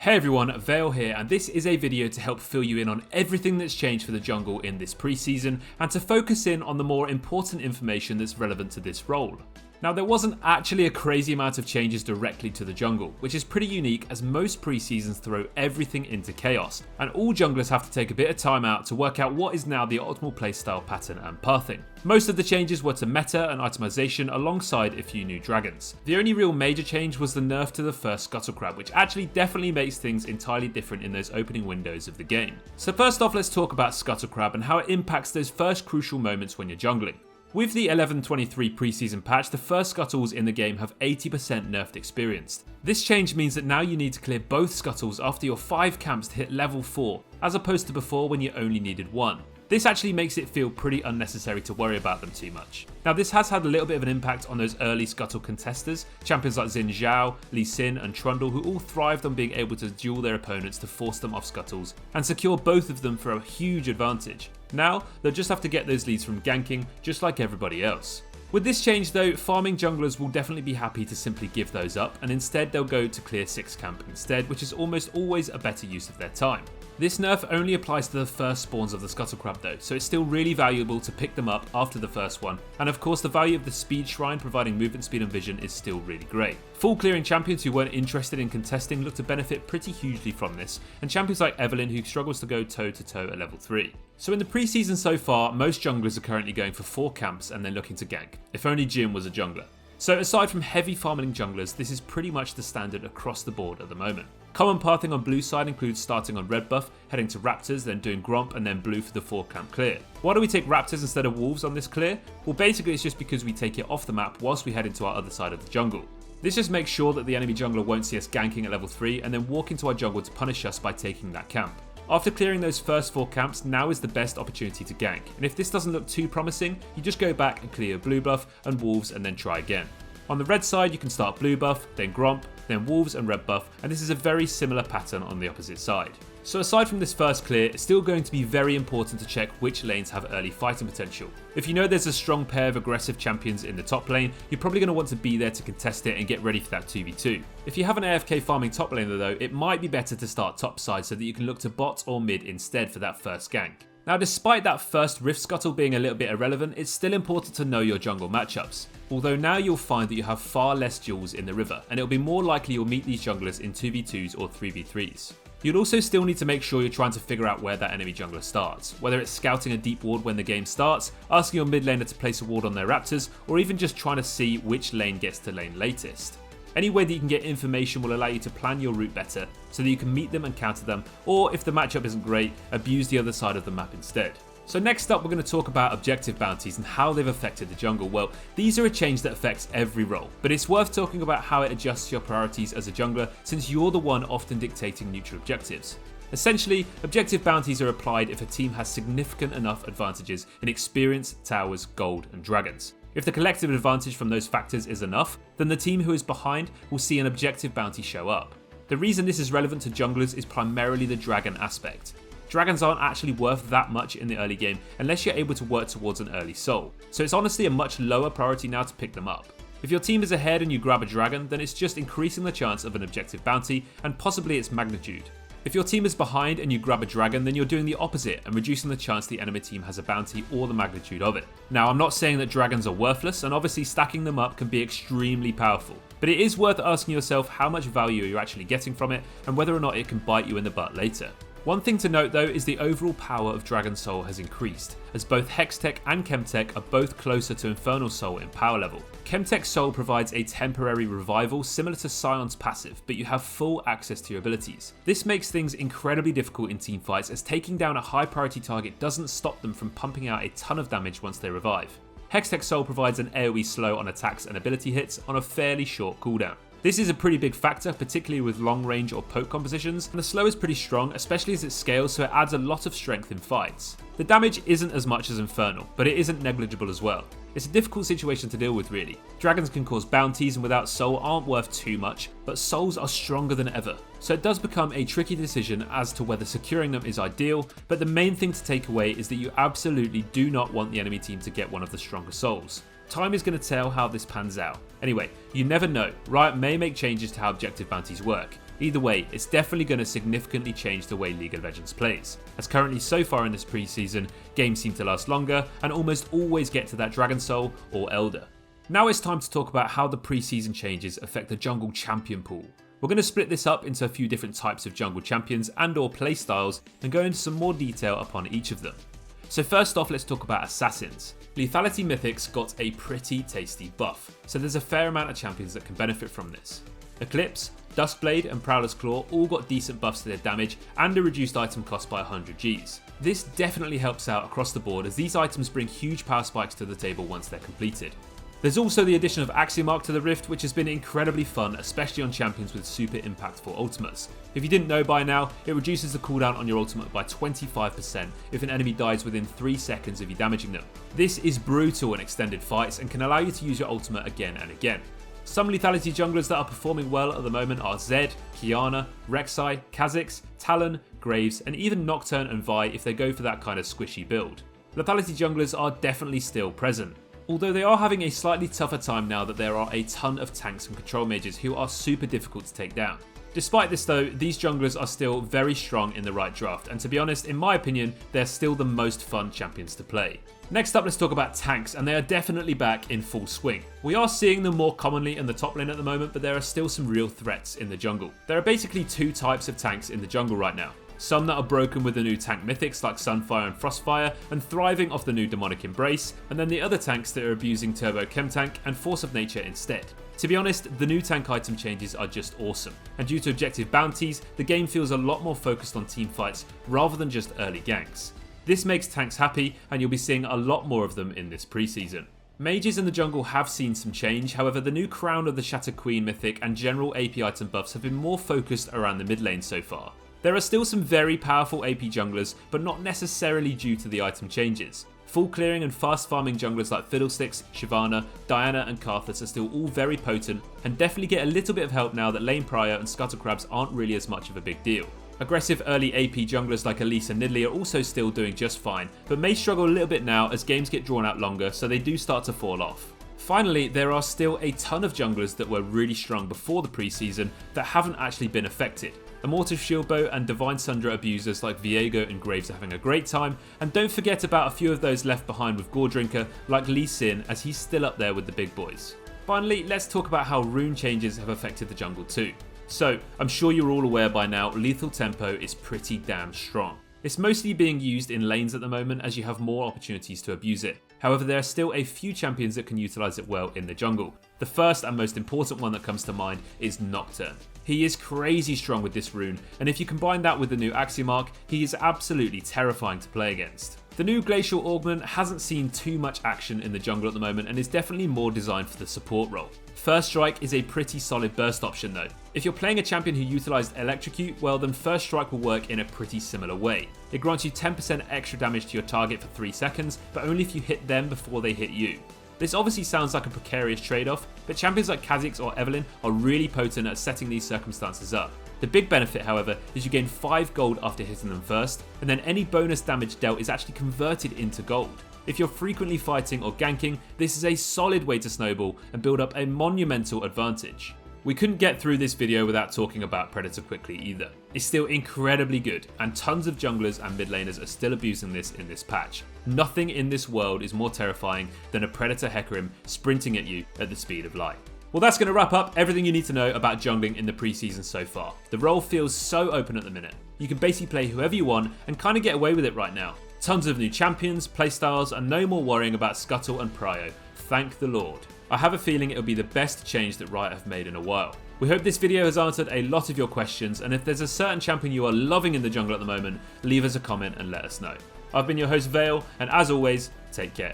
Hey everyone, Vale here, and this is a video to help fill you in on everything that's changed for the jungle in this preseason, and to focus in on the more important information that's relevant to this role. Now, there wasn't actually a crazy amount of changes directly to the jungle, which is pretty unique as most preseasons throw everything into chaos, and all junglers have to take a bit of time out to work out what is now the optimal playstyle pattern and pathing. Most of the changes were to meta and itemization alongside a few new dragons. The only real major change was the nerf to the first Scuttle Crab, which actually definitely makes things entirely different in those opening windows of the game. So first off, let's talk about Scuttle Crab and how it impacts those first crucial moments when you're jungling. With the 11.23 preseason patch, the first scuttles in the game have 80% nerfed experienced. This change means that now you need to clear both scuttles after your 5 camps to hit level 4, as opposed to before when you only needed 1. This actually makes it feel pretty unnecessary to worry about them too much. Now, this has had a little bit of an impact on those early scuttle contesters, champions like Xin Zhao, Lee Sin and Trundle, who all thrived on being able to duel their opponents to force them off scuttles and secure both of them for a huge advantage. Now, they'll just have to get those leads from ganking, just like everybody else. With this change though, farming junglers will definitely be happy to simply give those up, and instead they'll go to clear 6 camp instead, which is almost always a better use of their time. This nerf only applies to the first spawns of the Scuttle Crab though, so it's still really valuable to pick them up after the first one, and of course the value of the speed shrine providing movement speed and vision is still really great. Full clearing champions who weren't interested in contesting look to benefit pretty hugely from this, and champions like Evelyn who struggles to go toe to toe at level 3. So in the preseason so far, most junglers are currently going for 4 camps and then looking to gank. If only Jim was a jungler. So aside from heavy farming junglers, this is pretty much the standard across the board at the moment. Common pathing on blue side includes starting on red buff, heading to raptors, then doing gromp and then blue for the 4 camp clear. Why do we take raptors instead of wolves on this clear? Well, basically it's just because we take it off the map whilst we head into our other side of the jungle. This just makes sure that the enemy jungler won't see us ganking at level 3 and then walk into our jungle to punish us by taking that camp. After clearing those first 4 camps, now is the best opportunity to gank, and if this doesn't look too promising, you just go back and clear blue buff and wolves and then try again. On the red side, you can start blue buff, then gromp, then wolves and red buff, and this is a very similar pattern on the opposite side. So aside from this first clear, it's still going to be very important to check which lanes have early fighting potential. If you know there's a strong pair of aggressive champions in the top lane, you're probably going to want to be there to contest it and get ready for that 2v2. If you have an AFK farming top laner though, it might be better to start top side so that you can look to bot or mid instead for that first gank. Now, despite that first Rift Scuttle being a little bit irrelevant, it's still important to know your jungle matchups. Although now you'll find that you have far less duels in the river, and it'll be more likely you'll meet these junglers in 2v2s or 3v3s. You'll also still need to make sure you're trying to figure out where that enemy jungler starts, whether it's scouting a deep ward when the game starts, asking your mid laner to place a ward on their raptors, or even just trying to see which lane gets to lane latest. Any way that you can get information will allow you to plan your route better, so that you can meet them and counter them, or if the matchup isn't great, abuse the other side of the map instead. So next up, we're going to talk about objective bounties and how they've affected the jungle. Well, these are a change that affects every role, but it's worth talking about how it adjusts your priorities as a jungler, since you're the one often dictating neutral objectives. Essentially, objective bounties are applied if a team has significant enough advantages in experience, towers, gold, and dragons. If the collective advantage from those factors is enough, then the team who is behind will see an objective bounty show up. The reason this is relevant to junglers is primarily the dragon aspect. Dragons aren't actually worth that much in the early game unless you're able to work towards an early soul, so it's honestly a much lower priority now to pick them up. If your team is ahead and you grab a dragon, then it's just increasing the chance of an objective bounty and possibly its magnitude. If your team is behind and you grab a dragon, then you're doing the opposite and reducing the chance the enemy team has a bounty or the magnitude of it. Now, I'm not saying that dragons are worthless, and obviously stacking them up can be extremely powerful, but it is worth asking yourself how much value you're actually getting from it and whether or not it can bite you in the butt later. One thing to note though is the overall power of Dragon Soul has increased, as both Hextech and Chemtech are both closer to Infernal Soul in power level. Chemtech Soul provides a temporary revival similar to Scion's passive, but you have full access to your abilities. This makes things incredibly difficult in teamfights, as taking down a high priority target doesn't stop them from pumping out a ton of damage once they revive. Hextech Soul provides an AoE slow on attacks and ability hits on a fairly short cooldown. This is a pretty big factor, particularly with long range or poke compositions, and the slow is pretty strong, especially as it scales, so it adds a lot of strength in fights. The damage isn't as much as Infernal, but it isn't negligible as well. It's a difficult situation to deal with really. Dragons can cause bounties and without soul aren't worth too much, but souls are stronger than ever. So it does become a tricky decision as to whether securing them is ideal, but the main thing to take away is that you absolutely do not want the enemy team to get one of the stronger souls. Time is going to tell how this pans out. Anyway, you never know. Riot may make changes to how objective bounties work. Either way, it's definitely going to significantly change the way League of Legends plays, as currently so far in this preseason, games seem to last longer and almost always get to that Dragon Soul or Elder. Now it's time to talk about how the preseason changes affect the jungle champion pool. We're going to split this up into a few different types of jungle champions and or playstyles and go into some more detail upon each of them. So first off, let's talk about assassins. Lethality Mythics got a pretty tasty buff, so there's a fair amount of champions that can benefit from this. Eclipse, Duskblade and Prowler's Claw all got decent buffs to their damage and a reduced item cost by 100 Gs. This definitely helps out across the board as these items bring huge power spikes to the table once they're completed. There's also the addition of Axiomark to the Rift, which has been incredibly fun, especially on champions with super impactful ultimates. If you didn't know by now, it reduces the cooldown on your ultimate by 25% if an enemy dies within 3 seconds of you damaging them. This is brutal in extended fights and can allow you to use your ultimate again and again. Some Lethality junglers that are performing well at the moment are Zed, Kiana, Rek'Sai, Kha'Zix, Talon, Graves, and even Nocturne and Vi if they go for that kind of squishy build. Lethality junglers are definitely still present, although they are having a slightly tougher time now that there are a ton of tanks and control mages who are super difficult to take down. Despite this though, these junglers are still very strong in the right draft, and to be honest, in my opinion, they're still the most fun champions to play. Next up, let's talk about tanks, and they are definitely back in full swing. We are seeing them more commonly in the top lane at the moment, but there are still some real threats in the jungle. There are basically two types of tanks in the jungle right now. Some that are broken with the new tank mythics like Sunfire and Frostfire and thriving off the new Demonic Embrace, and then the other tanks that are abusing Turbo Chem Tank and Force of Nature instead. To be honest, the new tank item changes are just awesome, and due to objective bounties, the game feels a lot more focused on team fights rather than just early ganks. This makes tanks happy, and you'll be seeing a lot more of them in this preseason. Mages in the jungle have seen some change, however the new Crown of the Shattered Queen mythic and general AP item buffs have been more focused around the mid lane so far. There are still some very powerful AP junglers, but not necessarily due to the item changes. Full clearing and fast farming junglers like Fiddlesticks, Shyvana, Diana and Karthus are still all very potent and definitely get a little bit of help now that Lane Prior and Scuttlecrabs aren't really as much of a big deal. Aggressive early AP junglers like Elise and Nidalee are also still doing just fine, but may struggle a little bit now as games get drawn out longer, so they do start to fall off. Finally, there are still a ton of junglers that were really strong before the preseason that haven't actually been affected. Immortal Shieldbow and Divine Sundra abusers like Viego and Graves are having a great time, and don't forget about a few of those left behind with Gore Drinker like Lee Sin, as he's still up there with the big boys. Finally, let's talk about how rune changes have affected the jungle too. So, I'm sure you're all aware by now, Lethal Tempo is pretty damn strong. It's mostly being used in lanes at the moment as you have more opportunities to abuse it. However, there are still a few champions that can utilise it well in the jungle. The first and most important one that comes to mind is Nocturne. He is crazy strong with this rune, and if you combine that with the new Axiomark, he is absolutely terrifying to play against. The new Glacial Augment hasn't seen too much action in the jungle at the moment and is definitely more designed for the support role. First Strike is a pretty solid burst option though. If you're playing a champion who utilised Electrocute, well then First Strike will work in a pretty similar way. It grants you 10% extra damage to your target for 3 seconds, but only if you hit them before they hit you. This obviously sounds like a precarious trade-off, but champions like Kha'Zix or Evelynn are really potent at setting these circumstances up. The big benefit, however, is you gain 5 gold after hitting them first, and then any bonus damage dealt is actually converted into gold. If you're frequently fighting or ganking, this is a solid way to snowball and build up a monumental advantage. We couldn't get through this video without talking about Predator quickly either. It's still incredibly good, and tons of junglers and mid laners are still abusing this in this patch. Nothing in this world is more terrifying than a Predator Hecarim sprinting at you at the speed of light. Well, that's going to wrap up everything you need to know about jungling in the preseason so far. The role feels so open at the minute. You can basically play whoever you want and kind of get away with it right now. Tons of new champions, playstyles, and no more worrying about Scuttle and Prio. Thank the Lord. I have a feeling it'll be the best change that Riot have made in a while. We hope this video has answered a lot of your questions, and if there's a certain champion you are loving in the jungle at the moment, leave us a comment and let us know. I've been your host Vale, and as always, take care.